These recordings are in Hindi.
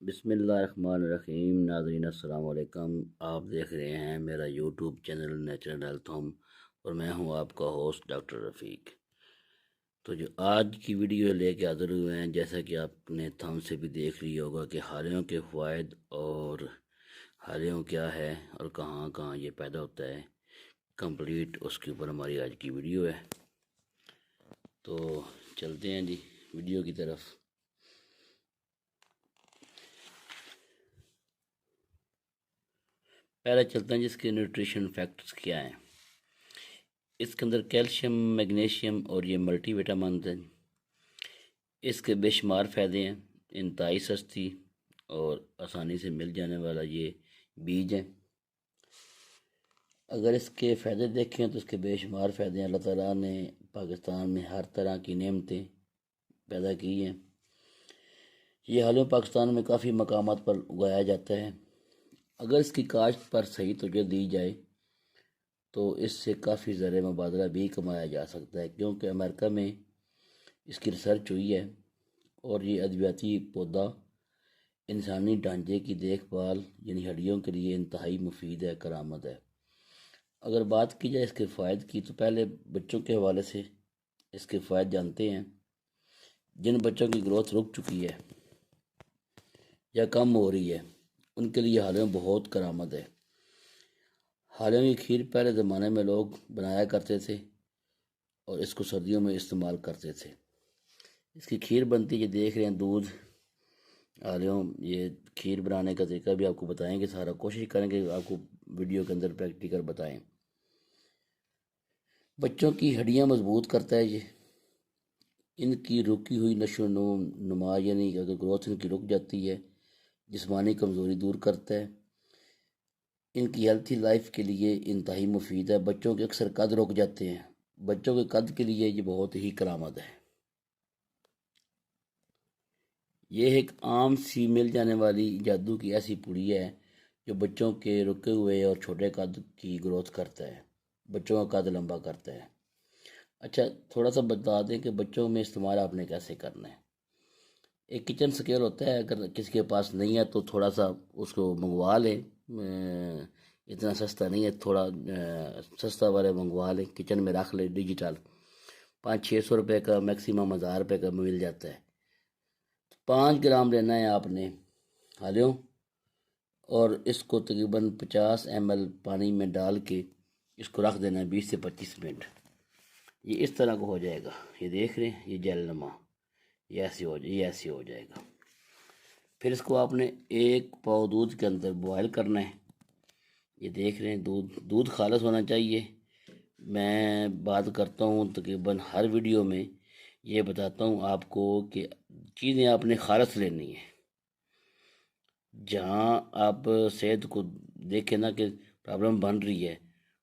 बिस्मिल्लाहिर्रहमानिर्रहीम। नाज़रीन अस्सलाम वालेकुम। आप देख रहे हैं मेरा YouTube channel natural health home और मैं हूं आपका होस्ट डॉक्टर रफ़ीक। तो जो आज की वीडियो लेके हाज़िर हुए हैं, जैसा कि आपने थंब से भी देख लिया होगा कि हालियों के फ़वाइद और हालियों क्या है और कहाँ कहाँ ये पैदा होता है, कंप्लीट उसके ऊपर हमारी आज की वीडियो है। तो चलते हैं जी वीडियो की तरफ। पहले चलते हैं जिसके न्यूट्रिशन फैक्टर्स क्या हैं। इसके अंदर कैल्शियम, मैग्नीशियम और ये मल्टीविटामिन हैं। इसके बेशुमार फ़ायदे हैं। इंतहाई सस्ती और आसानी से मिल जाने वाला ये बीज है। अगर इसके फ़ायदे देखें तो इसके बेशुमार फ़ायदे हैं। अल्लाह ताला ने पाकिस्तान में हर तरह की नेमतें पैदा की हैं। ये हालों पाकिस्तान में काफ़ी मकामात पर उगाया जाता है। अगर इसकी काश्त पर सही तवज्जो दी जाए तो इससे काफ़ी ज़र मुबादला भी कमाया जा सकता है, क्योंकि अमेरिका में इसकी रिसर्च हुई है और ये अद्वियाती पौधा इंसानी ढांचे की देखभाल यानी हड्डियों के लिए इंतहाई मुफीद है, करामत है। अगर बात की जाए इसके फ़ायदे की तो पहले बच्चों के हवाले से इसके फ़ायदे जानते हैं। जिन बच्चों की ग्रोथ रुक चुकी है या कम हो रही है उनके लिए हालियों बहुत करामत है। हालियों की खीर पहले ज़माने में लोग बनाया करते थे और इसको सर्दियों में इस्तेमाल करते थे। इसकी खीर बनती है, देख रहे हैं दूध हालियों। ये खीर बनाने का तरीका भी आपको बताएंगे, सारा कोशिश करेंगे आपको वीडियो के अंदर प्रैक्टिकल बताएं। बच्चों की हड्डियां मजबूत करता है ये। इनकी रुकी हुई नशो नुमा यानी अगर ग्रोथ इनकी रुक जाती है, जिस्मानी कमज़ोरी दूर करता है। इनकी हेल्थी लाइफ के लिए इंतहाई मुफीद है। बच्चों के अक्सर कद रुक जाते हैं, बच्चों के कद के लिए ये बहुत ही करामत है। ये एक आम सी मिल जाने वाली जादू की ऐसी पुड़िया है जो बच्चों के रुके हुए और छोटे कद की ग्रोथ करता है, बच्चों का कद लंबा करता है। अच्छा, थोड़ा सा बता दें कि बच्चों में इस्तेमाल आपने कैसे करना है। एक किचन स्केल होता है, अगर किसी के पास नहीं है तो थोड़ा सा उसको मंगवा लें। इतना सस्ता नहीं है, थोड़ा सस्ता वाले मंगवा लें, किचन में रख लें। डिजिटल 500-600 रुपये का, मैक्सिमम 1000 रुपये का मिल जाता है। 5 ग्राम लेना है आपने हालियों और इसको तकरीबन 50 ml पानी में डाल के इसको रख देना है 20 से 25 मिनट। ये इस तरह का हो जाएगा। ये देख रहे हैं, ये जेल नमा ये ऐसे हो जाएगा। फिर इसको आपने 1 पाव दूध के अंदर बॉयल करना है। ये देख रहे हैं, दूध खालिस होना चाहिए। मैं बात करता हूँ तकरीबन हर वीडियो में ये बताता हूँ आपको कि चीज़ें आपने खालिस लेनी है। जहाँ आप सेहत को देखें ना कि प्रॉब्लम बन रही है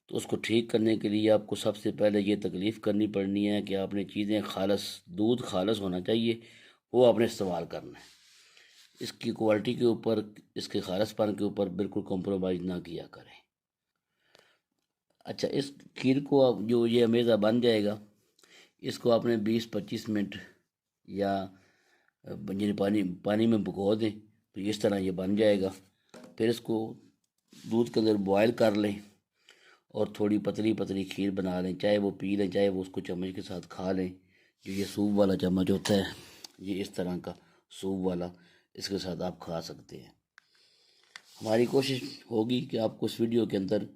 तो उसको ठीक करने के लिए आपको सबसे पहले ये तकलीफ़ करनी पड़नी है कि आपने चीज़ें खालिस, दूध खालिस होना चाहिए, वो आपने इस्तेमाल करना है। इसकी क्वालिटी के ऊपर, इसके खालिसपन के ऊपर बिल्कुल कॉम्प्रोमाइज़ ना किया करें। अच्छा, इस खीर को आप जो ये हमेशा बन जाएगा, इसको आपने 20-25 मिनट या पानी पानी में भिगो दें तो इस तरह ये बन जाएगा। फिर इसको दूध के अंदर बॉयल कर लें और थोड़ी पतली पतली खीर बना लें, चाहे वो पी लें, चाहे वो उसको चम्मच के साथ खा लें। जो ये सूप वाला चम्मच होता है, ये इस तरह का सूप वाला, इसके साथ आप खा सकते हैं। हमारी कोशिश होगी कि आपको इस वीडियो के अंदर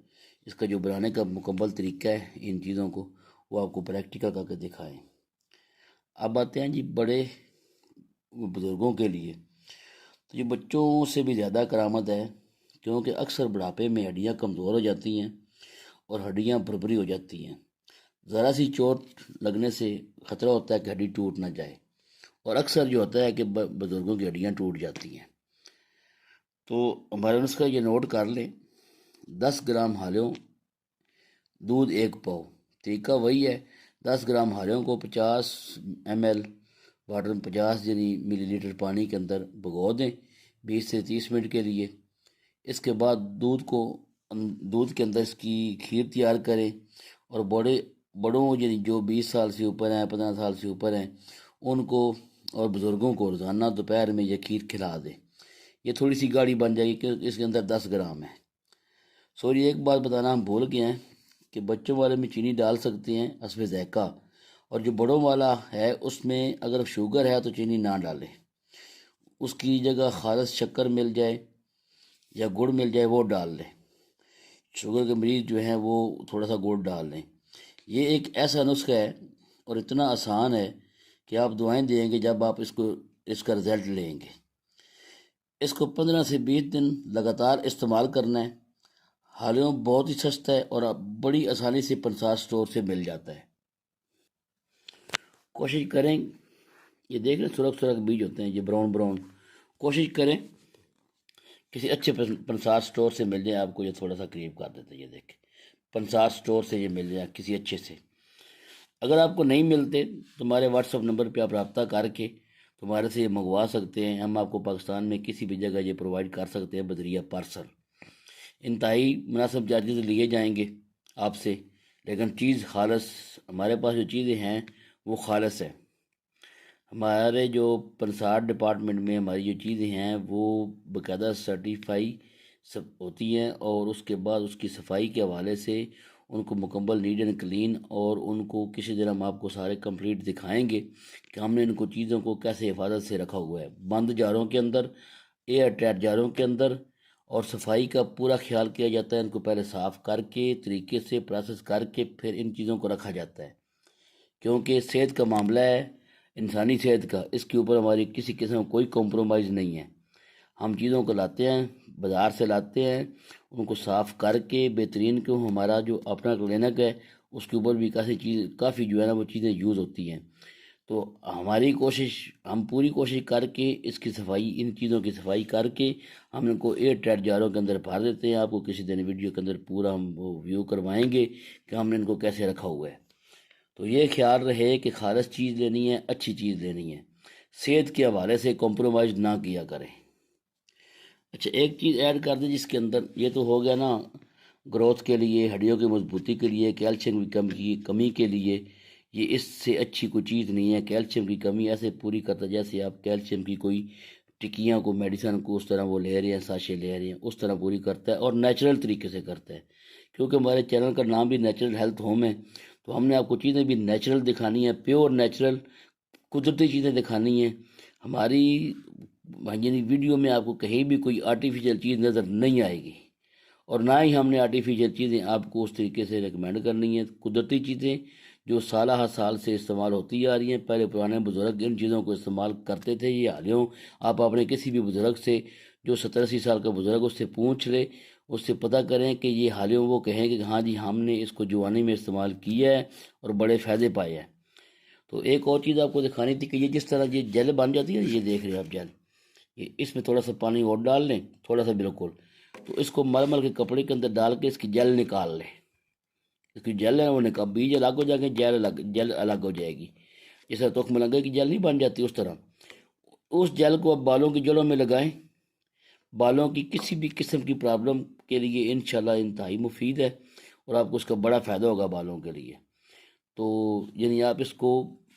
इसका जो बनाने का मुकम्मल तरीका है इन चीज़ों को, वो आपको प्रैक्टिकल करके दिखाएं। अब आते हैं जी बड़े बुज़ुर्गों के लिए। तो ये बच्चों से भी ज़्यादा करामत है, क्योंकि अक्सर बुढ़ापे में हड्डियाँ कमज़ोर हो जाती हैं और हड्डियाँ भरभरी हो जाती हैं। ज़रा सी चोट लगने से ख़तरा होता है कि हड्डी टूट ना जाए, और अक्सर जो होता है कि बुज़ुर्गों की हड्डियाँ टूट जाती हैं। तो हमारे नुस्खा ये नोट कर लें। 10 ग्राम हालियों, दूध 1 पाव। तरीका वही है, 10 ग्राम हालियों को 50 ml वाटर में 50 यानी मिलीलीटर पानी के अंदर भिगो दें 20 से 30 मिनट के लिए। इसके बाद दूध के अंदर इसकी खीर तैयार करें और बड़ों यानी जो 20 साल से ऊपर हैं, 15 साल से ऊपर हैं, उनको और बुज़ुर्गों को रोज़ाना दोपहर में यह खीर खिला दें। ये थोड़ी सी गाढ़ी बन जाएगी कि इसके अंदर 10 ग्राम है। सॉरी, एक बात बताना हम भूल गए हैं कि बच्चों वाले में चीनी डाल सकते हैं हस्बे ज़ायक़ा, और जो बड़ों वाला है उसमें अगर शुगर है तो चीनी ना डालें, उसकी जगह खालिस शक्कर मिल जाए या गुड़ मिल जाए वो डाल लें। शुगर के मरीज़ जो हैं वो थोड़ा सा गुड़ डाल लें। ये एक ऐसा नुस्खा है और इतना आसान है कि आप दुआएं देंगे जब आप इसका रिज़ल्ट लेंगे। इसको 15 से 20 दिन लगातार इस्तेमाल करना है। हालियों बहुत ही सस्ता है और आप बड़ी आसानी से पंसार स्टोर से मिल जाता है। कोशिश करें, ये देख रहे सुरख सुरख बीज होते हैं ये ब्राउन ब्राउन, कोशिश करें किसी अच्छे पंसार स्टोर से मिल जाए आपको। ये थोड़ा सा करीब कर देते हैं, ये देखें पंसार स्टोर से ये मिल जाए किसी अच्छे से। अगर आपको नहीं मिलते तो हमारे व्हाट्सअप नंबर पे आप रब्ता करके तुम्हारे से ये मंगवा सकते हैं। हम आपको पाकिस्तान में किसी भी जगह ये प्रोवाइड कर सकते हैं बदरिया पार्सल। इंतहाई मुनासिब चार्जेस लिए जाएंगे आपसे, लेकिन चीज़ खालस, हमारे पास जो चीज़ें हैं वो खालस है। हमारे जो पंसार डिपार्टमेंट में हमारी जो चीज़ें हैं वो बाकायदा सर्टिफाई सब होती हैं, और उसके बाद उसकी सफाई के हवाले से उनको मुकम्मल नीट एंड क्लीन, और उनको किसी दिन हम आपको सारे कंप्लीट दिखाएंगे कि हमने इनको चीज़ों को कैसे हिफाजत से रखा हुआ है, बंद जारों के अंदर, एयर टाइट जारों के अंदर। और सफाई का पूरा ख्याल किया जाता है, इनको पहले साफ़ करके तरीके से प्रोसेस करके फिर इन चीज़ों को रखा जाता है, क्योंकि सेहत का मामला है, इंसानी सेहत का, इसके ऊपर हमारी किसी किस्म का कोई कॉम्प्रोमाइज़ नहीं है। हम चीज़ों को लाते हैं, बाज़ार से लाते हैं, उनको साफ़ करके बेहतरीन, क्यों हमारा जो अपना क्लिनिक है उसके ऊपर भी काफ़ी जो है ना वो चीज़ें यूज़ होती हैं। तो हमारी कोशिश, हम पूरी कोशिश करके इसकी सफाई, इन चीज़ों की सफाई करके हम इनको एयर टाइट जारों के अंदर भर देते हैं। आपको किसी दिन वीडियो के अंदर पूरा हम वो व्यू करवाएंगे कि हमने इनको कैसे रखा हुआ है। तो ये ख्याल रहे कि खालिस चीज़ लेनी है, अच्छी चीज़ लेनी है, सेहत के हवाले से कॉम्प्रोमाइज़ ना किया करें। अच्छा, एक चीज़ ऐड कर दें जिसके अंदर, ये तो हो गया ना ग्रोथ के लिए, हड्डियों की मजबूती के लिए, कैल्शियम की कमी के लिए। ये इससे अच्छी कोई चीज़ नहीं है। कैल्शियम की कमी ऐसे पूरी करता जैसे आप कैल्शियम की कोई टिकियाँ को, मेडिसन को उस तरह वो ले रहे हैं, साशे ले रहे हैं, उस तरह पूरी करता है और नेचुरल तरीके से करता है। क्योंकि हमारे चैनल का नाम भी नेचुरल हेल्थ होम है, तो हमने आपको चीज़ें भी नेचुरल दिखानी है, प्योर नेचुरल कुदरती चीज़ें दिखानी है। हमारी यानी वीडियो में आपको कहीं भी कोई आर्टिफिशियल चीज़ नज़र नहीं आएगी, और ना ही हमने आर्टिफिशियल चीज़ें आपको उस तरीके से रिकमेंड करनी है। कुदरती चीज़ें जो साल हर साल से इस्तेमाल होती आ रही हैं, पहले पुराने बुज़ुर्ग इन चीज़ों को इस्तेमाल करते थे। ये हालियों आप अपने किसी भी बुज़ुर्ग से, जो 70-80 साल का बुज़ुर्ग, उससे पूछ ले, उससे पता करें कि ये हालियों वो कहें कि हाँ जी हमने इसको जवानी में इस्तेमाल किया है और बड़े फ़ायदे पाए हैं। तो एक और चीज़ आपको दिखानी थी कि ये जिस तरह ये जेल बन जाती है, ये देख रहे हैं आप जेल, ये इसमें थोड़ा सा पानी और डाल लें, थोड़ा सा बिल्कुल, तो इसको मलमल के कपड़े के अंदर डाल के इसकी जेल निकाल लें। इसकी जेल है वो निकाल, बीज अलग हो जाएंगे, जेल अलग हो जाएगी। जैसे तुख लगे की जेल नहीं बन जाती उस तरह, उस जेल को आप बालों की जड़ों में लगाएं। बालों की किसी भी किस्म की प्रॉब्लम के लिए इंशाल्लाह इंतहाई मुफीद है, और आपको उसका बड़ा फ़ायदा होगा बालों के लिए। तो यानी आप इसको,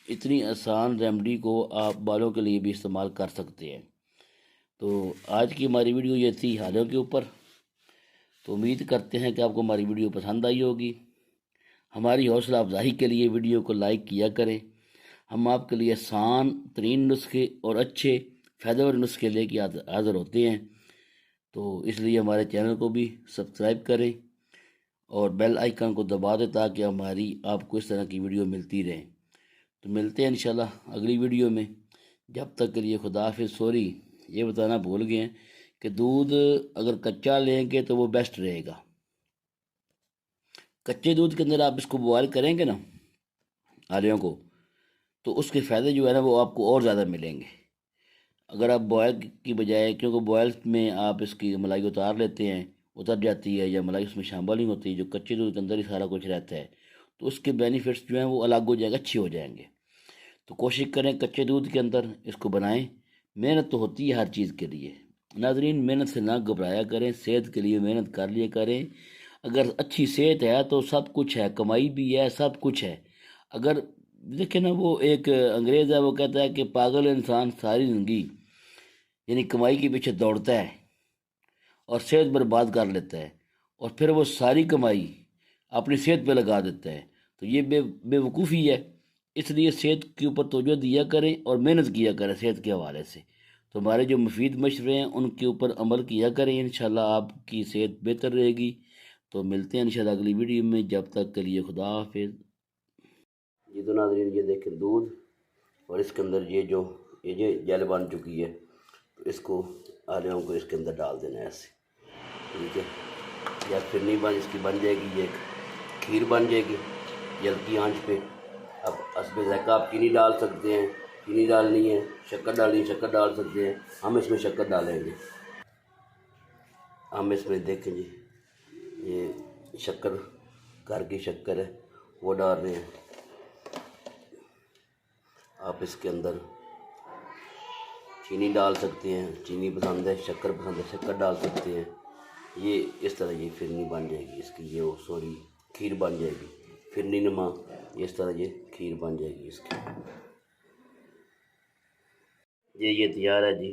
इतनी आसान रेमडी को आप बालों के लिए भी इस्तेमाल कर सकते हैं। तो आज की हमारी वीडियो ये थी हालों के ऊपर। तो उम्मीद करते हैं कि आपको हमारी वीडियो पसंद आई होगी। हमारी हौसला अफजाई के लिए वीडियो को लाइक किया करें। हम आपके लिए आसान तरीन नुस्खे और अच्छे फ़ायदेमंद नुस्खे लेके हाज़िर होते हैं। तो इसलिए हमारे चैनल को भी सब्सक्राइब करें और बेल आइकन को दबा दें ताकि हमारी आपको इस तरह की वीडियो मिलती रहे। तो मिलते हैं इंशाल्लाह अगली वीडियो में। जब तक के लिए खुदा हाफिज़। सॉरी, ये बताना भूल गए हैं कि दूध अगर कच्चा लेंगे तो वो बेस्ट रहेगा। कच्चे दूध के अंदर आप इसको बॉयल करेंगे ना आलूओं को, तो उसके फ़ायदे जो है ना वो आपको और ज़्यादा मिलेंगे। अगर आप बॉयल की बजाय, क्योंकि बॉयल में आप इसकी मलाई उतार लेते हैं, उतर जाती है या मलाई उसमें शामिल नहीं होती, जो कच्चे दूध के अंदर ही सारा कुछ रहता है, तो उसके बेनिफिट्स जो हैं वो अलग हो जाएंगे, अच्छे हो जाएंगे। तो कोशिश करें कच्चे दूध के अंदर इसको बनाएं। मेहनत तो होती है हर चीज़ के लिए नाजरीन, मेहनत से ना घबराया करें, सेहत के लिए मेहनत कर लिया करें। अगर अच्छी सेहत है तो सब कुछ है, कमाई भी है, सब कुछ है। अगर देखें ना, वो एक अंग्रेज़ है, वो कहता है कि पागल इंसान सारी ज़िंदगी यानी कमाई के पीछे दौड़ता है और सेहत बर्बाद कर लेता है, और फिर वो सारी कमाई अपनी सेहत पे लगा देता है, तो ये बेवकूफ़ी है। इसलिए सेहत के ऊपर तवज्जो दिया करें और मेहनत किया करें सेहत के हवाले से। तो हमारे जो मुफीद मशवरे हैं उनके ऊपर अमल किया करें, इंशाल्लाह आपकी सेहत बेहतर रहेगी। तो मिलते हैं इंशाल्लाह अगली वीडियो में, जब तक के लिए खुदा हाफिज़। ये तो नाज़रीन ये देखें दूध, और इसके अंदर ये जेल बन चुकी है, तो इसको आलूओं को इसके अंदर डाल देना है ऐसे, ठीक है। या फिर नहीं इसकी बन जाएगी, ये खीर बन जाएगी ये हल्की आंच पे। अब हस्बे ज़ायक़ा आप चीनी डाल सकते हैं, चीनी डालनी है, शक्कर डालनी है शक्कर डाल सकते हैं। हम इसमें शक्कर डालेंगे। हम इसमें देखें जी, ये शक्कर घर की शक्कर है वो डाल रहे हैं। आप इसके अंदर चीनी डाल सकते हैं, चीनी पसंद है, शक्कर पसंद है, शक्कर डाल सकते हैं। ये इस तरह ये फिरनी बन जाएगी इसकी, ये खीर बन जाएगी, फिरनी नुमा इस तरह ये खीर बन जाएगी इसकी। ये तैयार है जी,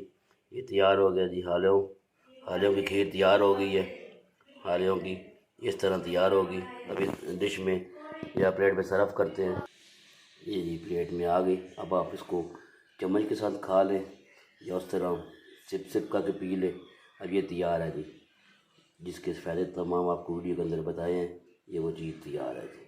ये तैयार हो गया जी। हालियों की खीर तैयार हो गई है, हालियों की इस तरह तैयार होगी। अभी डिश में या प्लेट में सर्व करते हैं। ये जी प्लेट में आ गई। अब आप इसको चम्मच के साथ खा लें या उस तरह सिप करके पी लें। अब ये तैयार है जी, जिसके फ़ायदे तमाम आपको वीडियो के अंदर बताए हैं, ये वो चीज़ तैयार है जी।